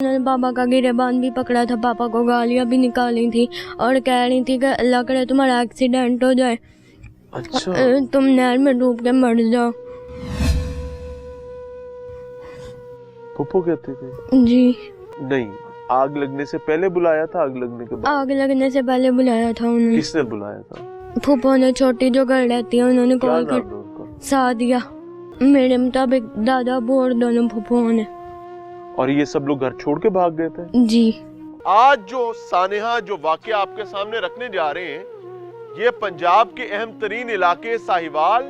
उन्होंने पापा का गिरेबान भी पकड़ा था, पापा को गालियां भी निकाली थी और कह रही थी कि अल्लाह करे तुम्हारा एक्सीडेंट हो जाए, अच्छा, तुम नहर में डूब के मर जाओ। फूफो कहते थे? जी नहीं, आग लगने से पहले बुलाया था, आग लगने के बाद? आग लगने से पहले बुलाया था उन्होंने। किसने बुलाया था? फूफो ने, छोटी जो घर रहती है, उन्होंने क्या कॉल नाम है कर उनका? सादिया। मेरे मुताबिक दादा बोर दोनों फूफो ने। और ये सब लोग घर छोड़ के भाग गए थे? जी। आज जो सानेहा जो वाकया आपके सामने रखने जा रहे हैं, ये पंजाब के अहम तरीन इलाके साहिवाल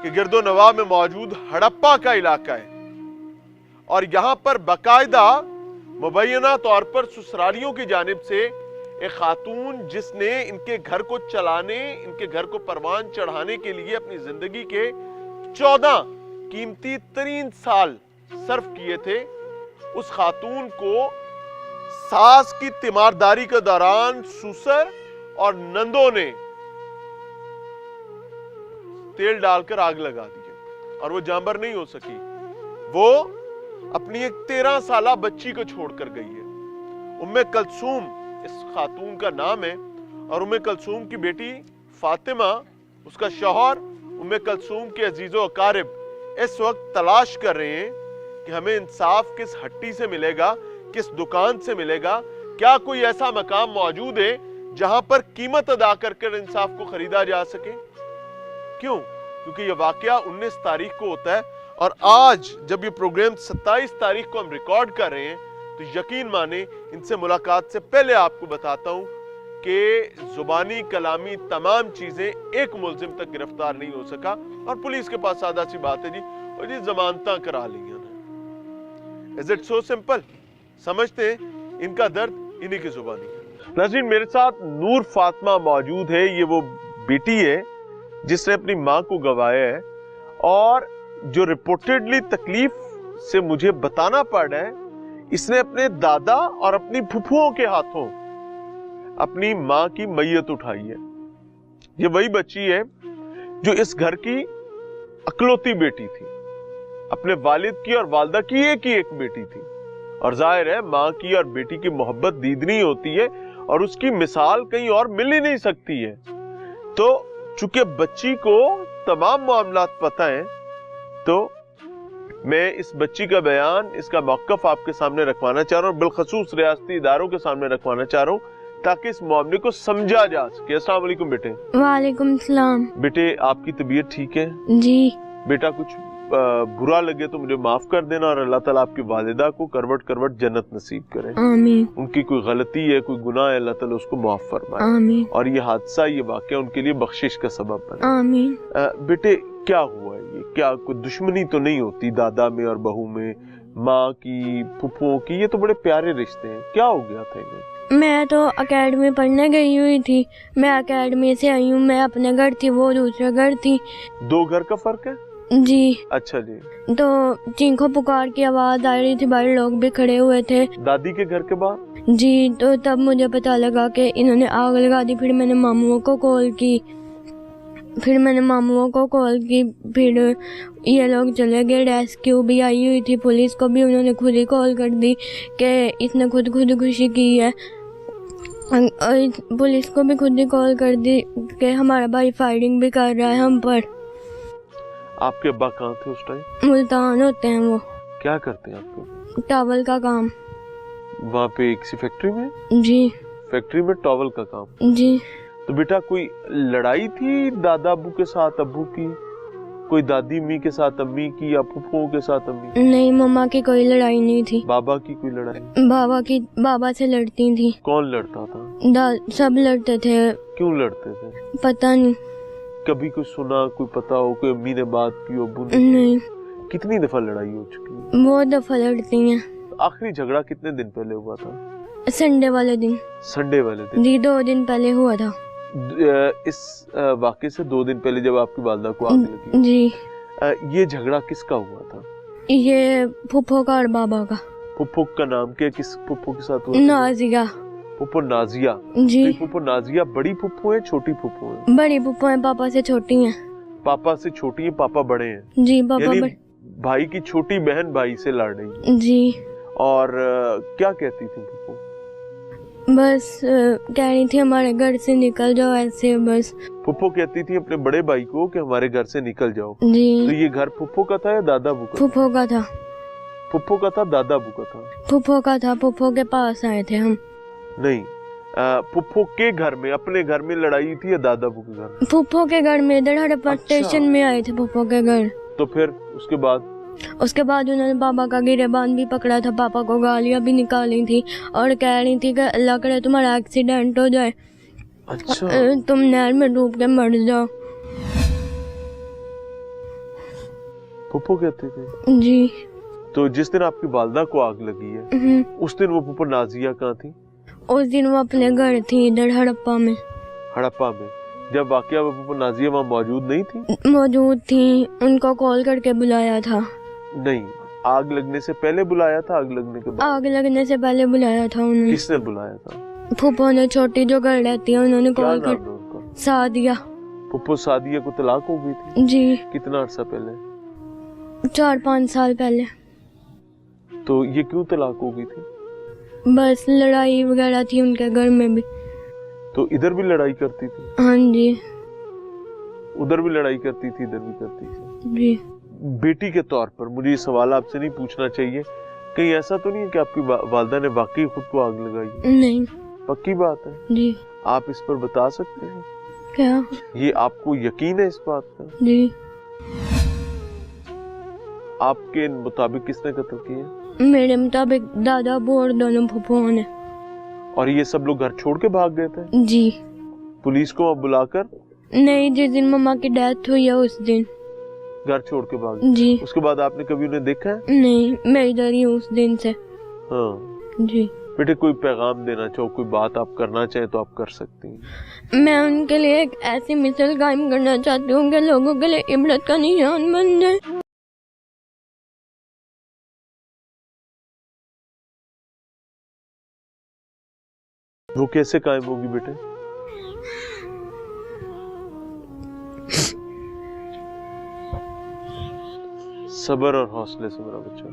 के गिरदो नवाह में मौजूद हड़प्पा का इलाका है। और यहां पर बाकायदा मुबैना तौर पर ससुरालियों की जानिब से एक खातून, जिसने इनके घर को चलाने, इनके घर को परवान चढ़ाने के लिए अपनी जिंदगी के 14 कीमती तरीन साल सर्फ किए थे, उस खातून को सास की तीमारदारी के दौरान सुसर और नंदों ने तेल डालकर आग लगा दी और वो जानबर नहीं हो सकी। वो अपनी एक 13 साला बच्ची को छोड़कर गई है। उम्मे कलसूम इस खातून का नाम है और उम्मे कलसूम की बेटी फातिमा, उसका शौहर उम्मे कलसूम के अजीजो अकारिब इस वक्त तलाश कर रहे हैं कि हमें इंसाफ किस हट्टी से मिलेगा, किस दुकान से मिलेगा, क्या कोई ऐसा मकाम मौजूद है जहां पर कीमत अदा कर इंसाफ को खरीदा जा सके। क्यों? क्योंकि यह वाकया 19 तारीख को होता है और आज जब ये प्रोग्राम 27 तारीख को हम रिकॉर्ड कर रहे हैं, तो यकीन माने इनसे मुलाकात से पहले आपको बताता हूं कि जुबानी कलामी तमाम चीजें एक मुलजिम तक गिरफ्तार नहीं हो सका और पुलिस के पास सादा सी बात है जी, और जी जमानता करा ली है। Is it so simple? समझते हैं इनका दर्द इन्हीं की जुबानी है। नाज़रीन, मेरे साथ नूर फातिमा मौजूद है। ये वो बेटी है जिसने अपनी मां को गंवाया है और जो रिपोर्टेडली तकलीफ से मुझे बताना पड़ रहा है, इसने अपने दादा और अपनी फुफुओं के हाथों अपनी मां की मैयत उठाई है। ये वही बच्ची है जो इस घर की अकलौती बेटी थी, अपने वालिद की और वालदा की एक ही एक बेटी थी। और जाहिर है मां की और बेटी की मोहब्बत दीदनी होती है और उसकी मिसाल कहीं और मिल ही नहीं सकती है। तो चूंकि बच्ची को तमाम मामलात पता है, तो मैं इस बच्ची का बयान, इसका मौक़िफ़ आपके सामने रखवाना चाह रहा हूँ, बिलखसूस रियासती इदारों के सामने रखवाना चाह रहा हूँ ताकि इस मामले को समझा जा सके। अस्सलाम वालेकुम बेटे। वालेकुम सलाम। बेटे, आपकी तबीयत ठीक है? जी। बेटा, कुछ बुरा लगे तो मुझे माफ कर देना और अल्लाह ताला आपकी वालिदा को करवट करवट जन्नत नसीब करे। आमीन। उनकी कोई गलती है, कोई गुनाह है, अल्लाह ताला उसको माफ फरमाए। आमीन। और ये हादसा, ये वाकया उनके लिए बख्शिश का सबब बने। आमीन। बेटे, क्या हुआ है ये? क्या कोई दुश्मनी तो नहीं होती दादा में और बहू में, माँ की, फुफुओं की? ये तो बड़े प्यारे रिश्ते हैं। क्या हो गया था इन्हें? मैं तो एकेडमी पढ़ने गई हुई थी, मैं एकेडमी से आई हूँ, मैं अपने घर थी, वो दूसरे घर थी। 2 घर का फर्क है? जी। अच्छा जी। तो चीखों पुकार की आवाज आ रही थी, बाहर लोग भी खड़े हुए थे। दादी के घर के बाहर? जी। तो तब मुझे पता लगा कि इन्होंने आग लगा दी। फिर मैंने मामुओं को कॉल की, फिर ये लोग चले गए। रेस्क्यू भी आई हुई थी, पुलिस को भी उन्होंने खुद ही कॉल कर दी कि इसने खुदकुशी की है। पुलिस को भी खुद ही कॉल कर दी कि हमारा भाई फायरिंग भी कर रहा है हम पर। आपके अब्बा कहाँ थे उस टाइम? मुल्तान होते हैं वो। क्या करते हैं आपके? टॉवल का काम। वहाँ पे किसी फैक्ट्री में? जी। फैक्ट्री में टॉवल का काम? जी। तो बेटा, कोई लड़ाई थी दादा अब्बू के साथ, अब्बू की? कोई दादी अम्मी के साथ अम्मी की, या फुफुओं के साथ अम्मी? नहीं, मम्मा की कोई लड़ाई नहीं थी। बाबा की कोई लड़ाई? बाबा से लड़ती थी। कौन लड़ता था? सब लड़ते थे। क्यों लड़ते थे? पता नहीं। कभी कोई सुना, कोई पता हो, कोई अम्मी ने बात की हो, अब्बू ने? नहीं। कितनी दफा लड़ाई हो चुकी है? बहुत दफा लड़ती हैं। आखिरी झगड़ा कितने दिन पहले हुआ था? संडे वाले दिन। संडे वाले दिन? जी, 2 दिन पहले हुआ था। इस वाकये से 2 दिन पहले जब आपकी वालिदा को आग लगी? जी। ये झगड़ा किसका हुआ था? ये फुफो का और बाबा का। फुफो का नाम क्या? किस फुफो के साथ हुआ? नाजिया। फुफो नाजिया? जी। फुफो नाजिया बड़ी फुफो है, छोटी फुफो है? बड़ी फुफो है, पापा से छोटी हैं। पापा से छोटी है, पापा बड़े हैं? जी, पापा भाई की छोटी बहन भाई से लड़ रही है? जी। और क्या कहती थी फुप्पो? बस कह रही थी हमारे घर से निकल जाओ, ऐसे बस। फुप्पो कहती थी अपने बड़े भाई को कि हमारे घर से निकल जाओ। जी। तो ये घर फुप्पो का था या दादा बू का? फुप्पो का था। फुप्पो का था, दादा बू का था? फुप्पो का था, फुप्पो के पास आए थे हम। नहीं, फुप्पो के घर में, अपने घर में लड़ाई थी या दादा बू के घर? फुप्पो के घर में, इधर हड़प्पा स्टेशन में आए थे फुप्पो के घर। तो फिर उसके बाद उन्होंने पापा का गिरेबान भी पकड़ा था, पापा को गालियां भी निकाली थी और कह रही थी कि अल्लाह करे तुम्हारा एक्सीडेंट हो जाए। अच्छा। तुम नहर में डूब के मर जाओ। फुप्पो कहते थे? जी। तो जिस दिन आपकी वालदा को आग लगी है, उस दिन वो फुप्पो नाजिया कहाँ थी? उस दिन वो अपने घर थी, इधर हड़प्पा में। हड़प्पा में? जब वाकया वो फुप्पो नाजिया वहाँ मौजूद नहीं थी? मौजूद थी, उनको कॉल करके बुलाया था। नहीं, आग लगने से पहले बुलाया था, आग लगने के बाद? आग लगने से पहले बुलाया था उन्होंने। किसने बुलाया था? फुप्पो ने, छोटी जो घर रहती है, उन्होंने कॉल कर। सादिया। फुप्पो सादिया को तलाक हो गई थी? जी। कितना अरसा पहले? 4-5 साल पहले। तो ये क्यों तलाक हो गई थी? बस लड़ाई वगैरह थी उनके घर में भी। तो इधर भी लड़ाई करती थी? हाँ जी। उधर भी लड़ाई करती थी, इधर भी करती थी? जी। बेटी के तौर पर मुझे ये सवाल आपसे नहीं पूछना चाहिए, कहीं ऐसा तो नहीं है कि आपकी वालदा ने वाकई खुद को आग लगाई? नहीं। पक्की बात है? जी। आप इस पर बता सकते हैं? क्या? ये आपको यकीन है इस बात का? जी। आपके मुताबिक किसने कत्ल किया? मेरे मुताबिक दादा बू और दोनों फुप्पो ने। और ये सब लोग घर छोड़ के भाग गए थे? जी। पुलिस को बुलाकर? नहीं, जिस दिन मम्मा की डेथ हुई है उस दिन घर छोड़ के भाग? जी। उसके बाद आपने कभी उन्हें देखा है? नहीं, मैं इधर ही हूँ उस दिन से। हाँ जी। बेटे, कोई पैगाम देना चाहो, कोई बात आप करना चाहें तो आप कर सकती हैं। मैं उनके लिए एक ऐसी मिसाल कायम करना चाहती हूँ कि लोगों के लिए इबरत का निशान बन जाए। वो कैसे कायम होगी बेटे? सब्र और हौसले से मेरा बच्चा।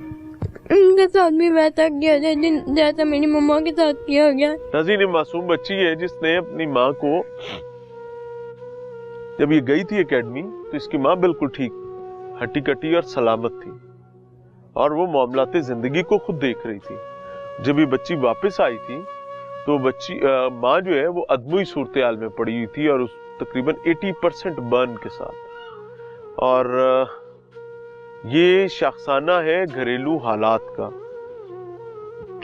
उनके साथ भी वैसा किया जाए जैसा मेरी मम्मा के साथ किया गया। नाज़रीन, मासूम बच्ची है जिसने अपनी माँ को, जब ये गई थी एकेडमी तो इसकी माँ बिल्कुल ठीक, हट्टी कट्टी और सलामत थी और वो मामलाते जिंदगी को खुद देख रही थी। जब ये बच्ची वापस आई थी तो बच्ची माँ जो है वो अदमुई सूरत-ए-हाल में पड़ी हुई थी और उस तकरीबन 80% बर्न के साथ। और ये शाखसाना है घरेलू हालात का।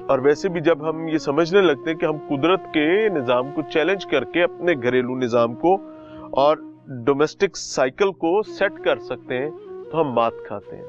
और वैसे भी जब हम ये समझने लगते हैं कि हम कुदरत के निज़ाम को चैलेंज करके अपने घरेलू निज़ाम को और डोमेस्टिक साइकिल को सेट कर सकते हैं तो हम मात खाते हैं।